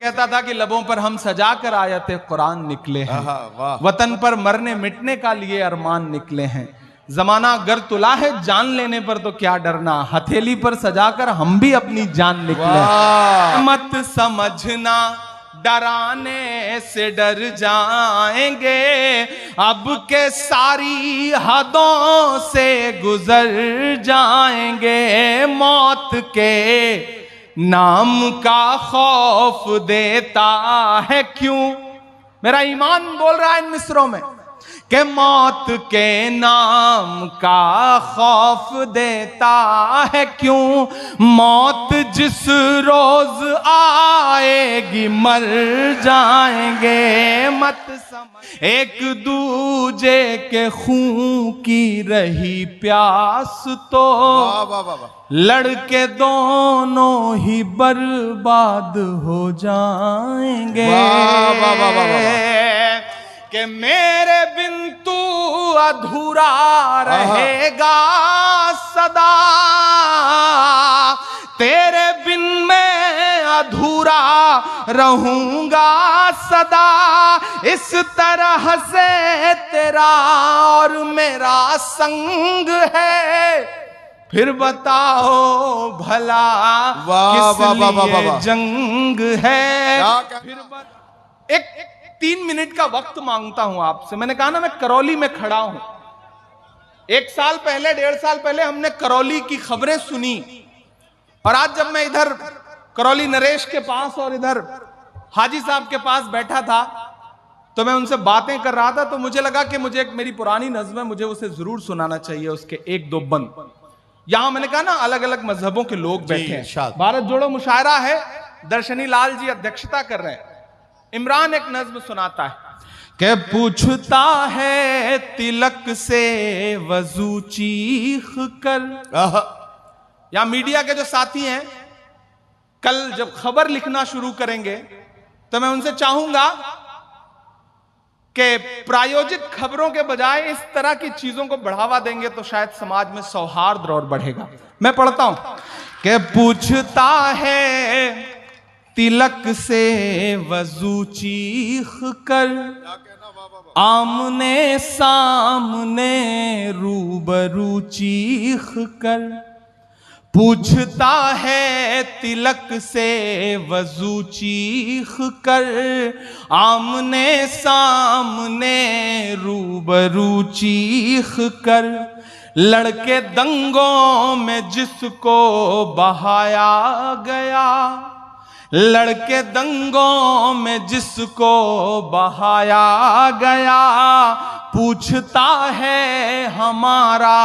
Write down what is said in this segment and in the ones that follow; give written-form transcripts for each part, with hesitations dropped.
कहता था कि लबों पर हम सजा कर आयते कुरान निकले हैं, वतन पर मरने मिटने का लिए अरमान निकले हैं। जमाना अगर तुला है जान लेने पर तो क्या डरना, हथेली पर सजाकर हम भी अपनी जान निकले। मत समझना डराने से डर जाएंगे, अब के सारी हदों से गुजर जाएंगे। मौत के नाम का खौफ देता है क्यों, मेरा ईमान बोल रहा है इन मिसरों में कि मौत के नाम का खौफ देता है क्यों। मौत जिस रोज आएगी मर जाएंगे। मत समझ एक दूजे के खून की रही प्यास तो लड़के दोनों ही बर्बाद हो जाएंगे। कि मेरे बिन तू अधूरा रहेगा सदा, तेरे बिन मैं अधूरा रहूंगा सदा। इस तरह से तेरा और मेरा संग है, फिर बताओ भला किस लिए जंग है। फिर एक 3 मिनट का वक्त मांगता हूं आपसे। मैंने कहा ना मैं करौली में खड़ा हूं। 1 साल पहले 1.5 साल पहले हमने करौली की खबरें सुनी, और आज जब मैं इधर करौली नरेश के पास और इधर हाजी साहब के पास बैठा था तो मैं उनसे बातें कर रहा था, तो मुझे लगा कि मुझे एक मेरी पुरानी नज्म है, मुझे उसे जरूर सुनाना चाहिए, उसके 1-2 बंद। यहां मैंने कहा ना अलग अलग मजहबों के लोग बैठे हैं, भारत जोड़ो मुशायरा है, दर्शनी लाल जी अध्यक्षता कर रहे हैं। इमरान एक नज्म सुनाता है कि पूछता है तिलक से वजू चीख कर। या मीडिया के जो साथी हैं कल जब खबर लिखना शुरू करेंगे तो मैं उनसे चाहूंगा कि प्रायोजित खबरों के बजाय इस तरह की चीजों को बढ़ावा देंगे तो शायद समाज में सौहार्द और बढ़ेगा। मैं पढ़ता हूं कि पूछता है तिलक से वजू चीख कर, आमने सामने रूबरू चीख कर। पूछता है तिलक से वजू चीख कर, आमने सामने रूबरू चीख कर। लड़के दंगों में जिसको बहाया गया, लड़के दंगों में जिसको बहाया गया। पूछता है हमारा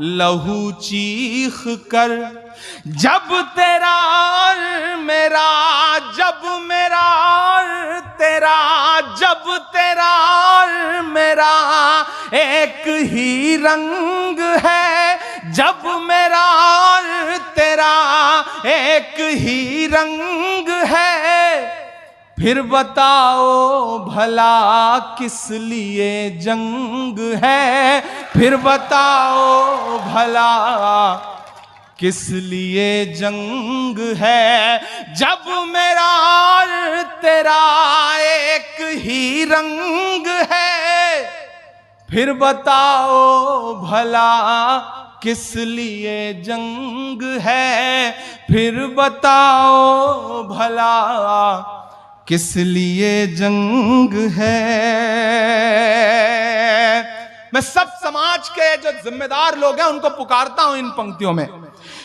लहू चीख कर। जब तेरा और मेरा, जब मेरा और तेरा, जब तेरा और मेरा एक ही रंग है, जब मेरा और तेरा एक ही रंग है, फिर बताओ भला किस लिए जंग है। फिर बताओ भला किस लिए जंग है। जब मेरा और तेरा एक ही रंग है, फिर बताओ भला किस लिए जंग है। फिर बताओ भला किस लिए जंग है। मैं सब समाज के जो जिम्मेदार लोग हैं उनको पुकारता हूं इन पंक्तियों में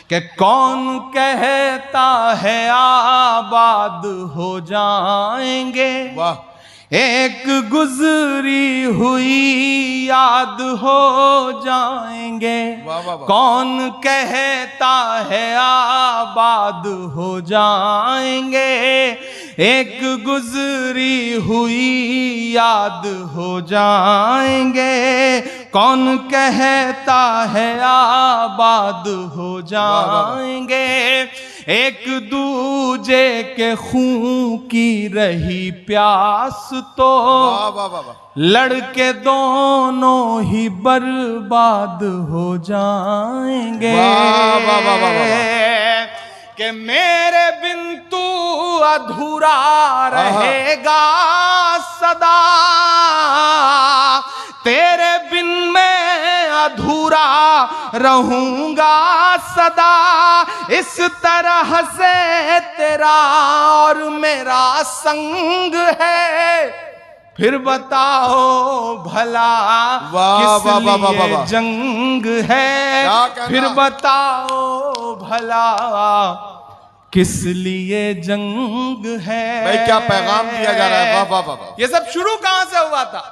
कि कौन कहता है आबाद हो जाएंगे, वाह, एक गुजरी हुई याद हो जाएंगे। वाह वाह वाह। कौन कहता है आबाद हो जाएंगे, एक गुजरी हुई याद हो जाएंगे। कौन कहता है आबाद हो जाएंगे, एक दूजे के खून की रही प्यास तो लड़के दोनों ही बर्बाद हो जाएंगे। कि मेरे बिन तू अधूरा रहेगा सदा, तेरे बिन मैं अधूरा रहूंगा सदा। इस तरह से तेरा और मेरा संग है, फिर बताओ भला किस लिए जंग है, फिर बताओ भला किस लिए जंग है। भाई क्या पैगाम दिया जा रहा है, वाह वाह वाह। ये सब शुरू कहां से हुआ था?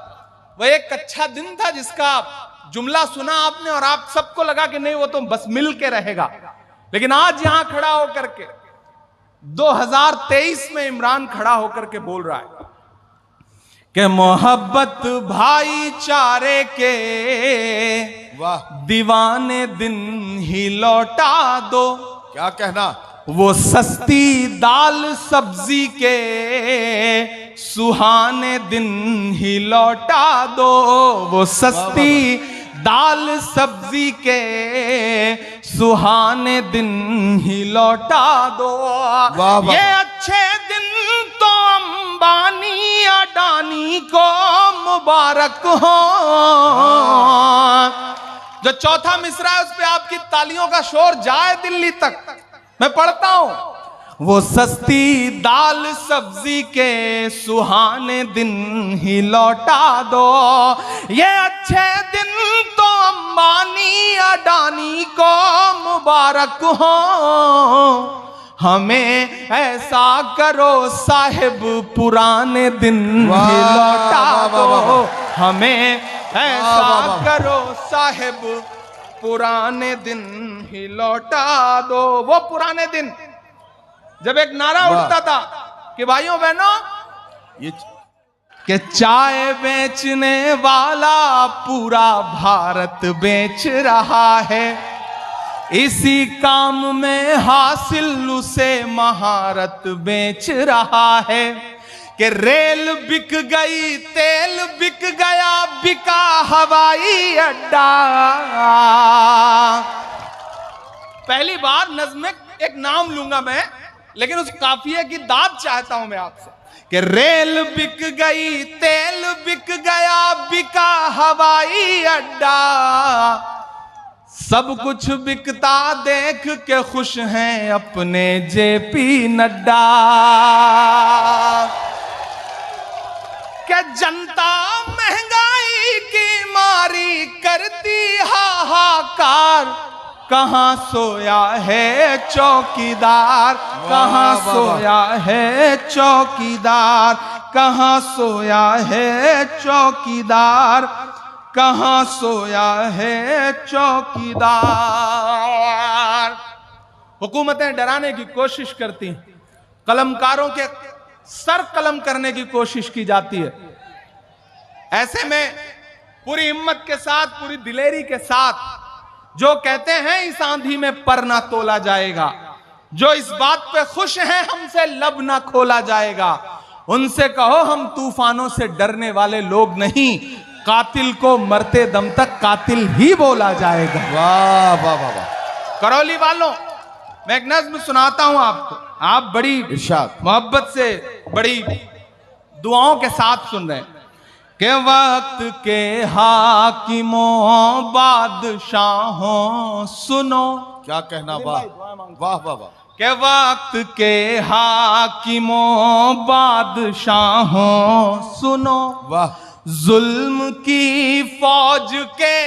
वह एक अच्छा दिन था जिसका जुमला सुना आपने और आप सबको लगा कि नहीं वो तो बस मिल के रहेगा, लेकिन आज यहां खड़ा होकर के 2023 में इमरान खड़ा होकर के बोल रहा है कि मोहब्बत भाईचारे के वाह दीवाने दिन ही लौटा दो। क्या कहना, वो सस्ती दाल सब्जी के सुहाने दिन ही लौटा दो, वो सस्ती दाल सब्जी के सुहाने दिन ही लौटा दो। ये अच्छे दिन तो अंबानी अडानी को मुबारक हो। जो चौथा मिसरा है उस पे आपकी तालियों का शोर जाए दिल्ली तक। मैं पढ़ता हूं, वो सस्ती दाल सब्जी के सुहाने दिन ही लौटा दो। ये अच्छे दिन तो अंबानी अडानी को मुबारक हो। हमें ऐसा करो साहिब पुराने दिन ही लौटा दो। हमें ऐसा करो साहिब पुराने दिन ही लौटा दो। वो पुराने दिन जब एक नारा उठता था कि भाइयों बहनों ये कि चाय बेचने वाला पूरा भारत बेच रहा है, इसी काम में हासिल उसे महारत बेच रहा है। कि रेल बिक गई, तेल बिक गया, बिका हवाई अड्डा। पहली बार नज़्म में एक नाम लूंगा मैं, लेकिन उस काफिये की दाद चाहता हूं मैं आपसे कि रेल बिक गई, तेल बिक गया, बिका हवाई अड्डा। सब कुछ बिकता देख के खुश हैं अपने जेपी नड्डा। क्या जनता महंगाई की मारी करती हाहाकार, कहां सोया है चौकीदार, कहां सोया है चौकीदार, कहां सोया है चौकीदार, कहां सोया है चौकीदार। हुकूमतें डराने की कोशिश करती हैं, कलमकारों के सर कलम करने की कोशिश की जाती है। ऐसे में पूरी हिम्मत के साथ, पूरी दिलेरी के साथ जो कहते हैं इस आंधी में पर ना तोला जाएगा, जो इस बात पे खुश हैं हमसे लब ना खोला जाएगा, उनसे कहो हम तूफानों से डरने वाले लोग नहीं, कातिल को मरते दम तक कातिल ही बोला जाएगा। वाह वाह वाह वाह। करौली वालों, मैं एक नज़्म सुनाता हूं आपको, आप बड़ी इरशाद मोहब्बत से, बड़ी दुआओं के साथ सुन रहे हैं। के वक्त के हाकिमों बादशाहों सुनो। क्या कहना, वाह वाह वाह वाह। के वक्त के हाकिमों बादशाहों सुनो, वाह। जुल्म की फौज के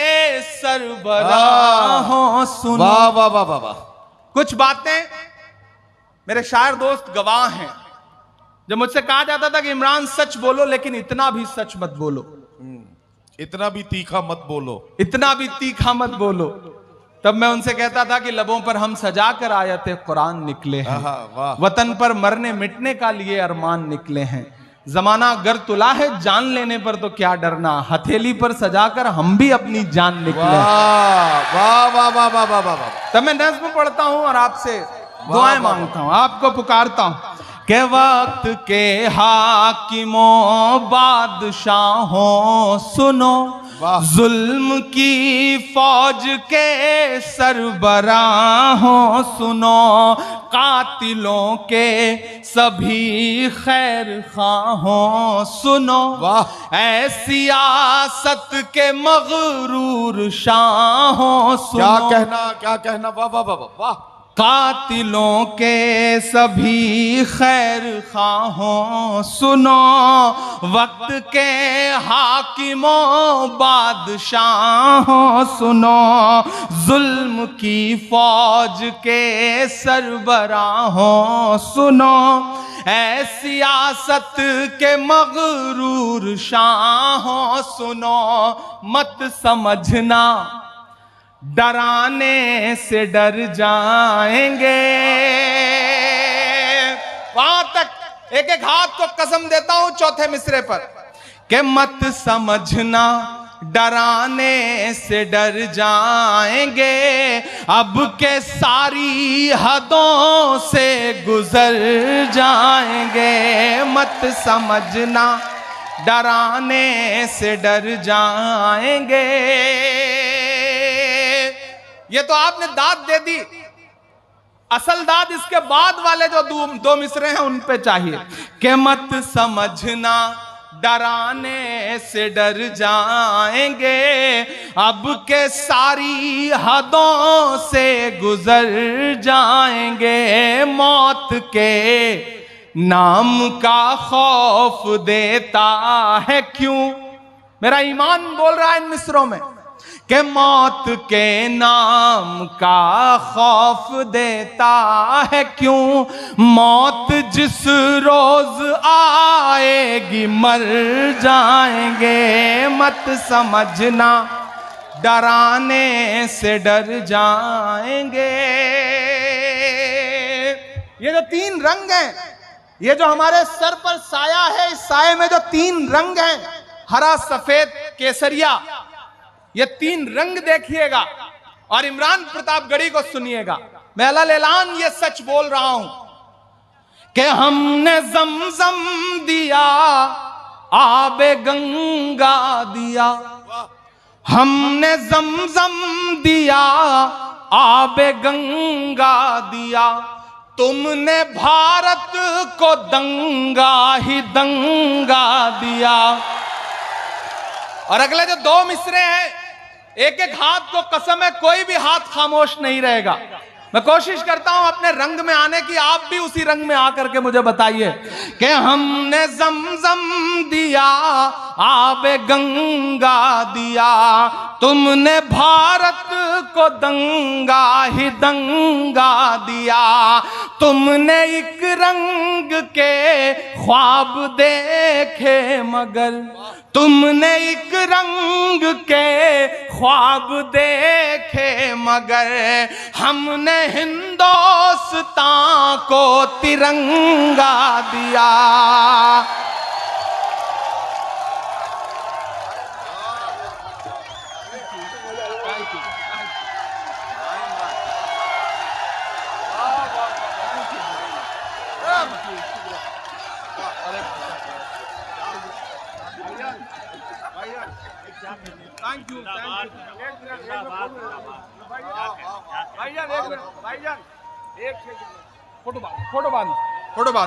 सरबराहों सुनो। वाह वाह वाह वाह वाह। कुछ बातें मेरे शायर दोस्त गवाह हैं। जब मुझसे कहा जाता था कि इमरान सच बोलो, लेकिन इतना भी सच मत बोलो, इतना भी तीखा मत बोलो, इतना भी तीखा मत बोलो, तब मैं उनसे कहता था कि लबों पर हम सजा कर आयते कुरान निकले हैं, वतन पर मरने मिटने का लिए अरमान निकले हैं। जमाना गर तुला है जान लेने पर तो क्या डरना, हथेली पर सजाकर हम भी अपनी जान निकले। वाह वाह वाह वाह वाह वाह वाह। तब मैं नज़्म पढ़ता हूं और आपसे दुआएं मांगता हूं, आपको पुकारता हूं के वक्त के हाकिमों बादशाहों सुनो, वाह। जुल्म की फौज के सरबराहों सुनो, कातिलों के सभी खैर खाहों सुनो, वाह। ऐ सियासत के मगरूर शाहों सुनो, क्या कहना, वाह वाह वाह वाह। कातिलों के सभी खैर खाहों सुनो, वक्त के हाकिमों बादशाहों सुनो, जुल्म की फौज के सरबराहों सुनो, ऐ सियासत के मगरूर शाहों सुनो, मत समझना डराने से डर जाएंगे। वहां तक एक एक हाथ को कसम देता हूं चौथे मिसरे पर कि मत समझना डराने से डर जाएंगे, अब के सारी हदों से गुजर जाएंगे। मत समझना डराने से डर जाएंगे। ये तो आपने दाद दे दी, असल दाद इसके बाद वाले जो दो मिसरे हैं उन पे चाहिए कि मत समझना डराने से डर जाएंगे, अब के सारी हदों से गुजर जाएंगे। मौत के नाम का खौफ देता है क्यों, मेरा ईमान बोल रहा है इन मिसरों में कि मौत के नाम का खौफ देता है क्यों, मौत जिस रोज आएगी मर जाएंगे। मत समझना डराने से डर जाएंगे। ये जो तीन रंग हैं, ये जो हमारे सर पर साया है, इस साये में जो तीन रंग हैं, हरा सफेद केसरिया, ये तीन रंग देखिएगा और इमरान प्रतापगढ़ी को सुनिएगा। मैं अल्लाह ऐलान ये सच बोल रहा हूं कि हमने जमजम दिया, आबे गंगा दिया, हमने जमजम दिया, आबे गंगा दिया, तुमने भारत को दंगा ही दंगा दिया। और अगले जो दो मिसरे हैं, एक एक हाथ को कसम है कोई भी हाथ खामोश नहीं रहेगा। मैं कोशिश करता हूं अपने रंग में आने की, आप भी उसी रंग में आकर के मुझे बताइए कि हमने जमजम दिया, आबे गंगा दिया, तुमने भारत को दंगा ही दंगा दिया, तुमने एक रंग के ख्वाब देखे मगर, तुमने एक रंग के ख्वाब देखे मगर, हमने हिंदुस्तान को तिरंगा दिया। Thank you. भाईजान एक मिनट, भाईजान एक फोटो बाद।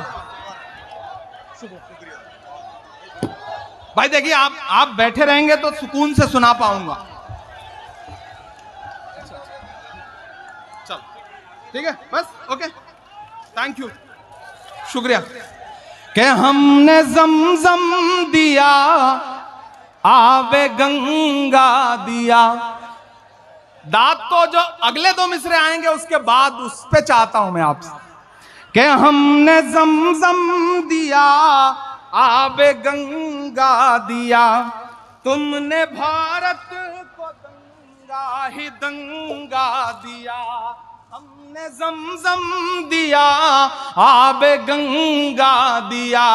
भाई देखिए, आप बैठे रहेंगे तो सुकून से सुना पाऊंगा। चल ठीक है, बस ओके, थैंक यू, शुक्रिया। कि हमने जमजम दिया, आवे गंगा दिया। दाद तो जो अगले दो मिसरे आएंगे उसके बाद उस पे चाहता हूं मैं आपसे कि हमने जमजम दिया, आवे गंगा दिया, तुमने भारत को दंगा ही दंगा दिया, हमने जमजम दिया, आबे गंगा दिया,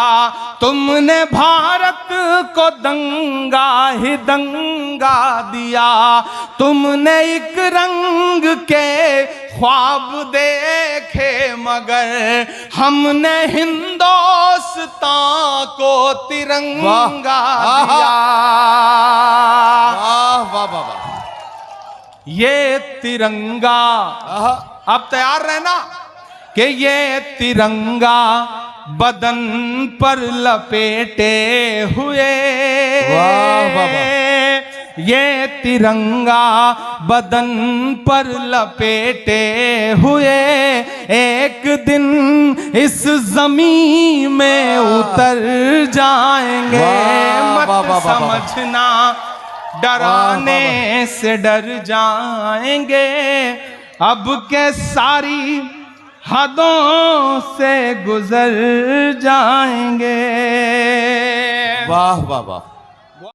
तुमने भारत को दंगा ही दंगा दिया, तुमने एक रंग के ख्वाब देखे मगर, हमने हिंदुस्तान को तिरंगा दिया। वाह वाह वाह। ये तिरंगा, आहा, अब तैयार रहना कि ये तिरंगा बदन पर लपेटे हुए, वाह, वाह, वाह। ये तिरंगा बदन पर लपेटे हुए एक दिन इस जमीन में उतर जाएंगे। वाह, मत वाह, वाह, वाह, वाह। समझना डराने से डर जाएंगे, अब के सारी हदों से गुजर जाएंगे। वाह वाह वाह।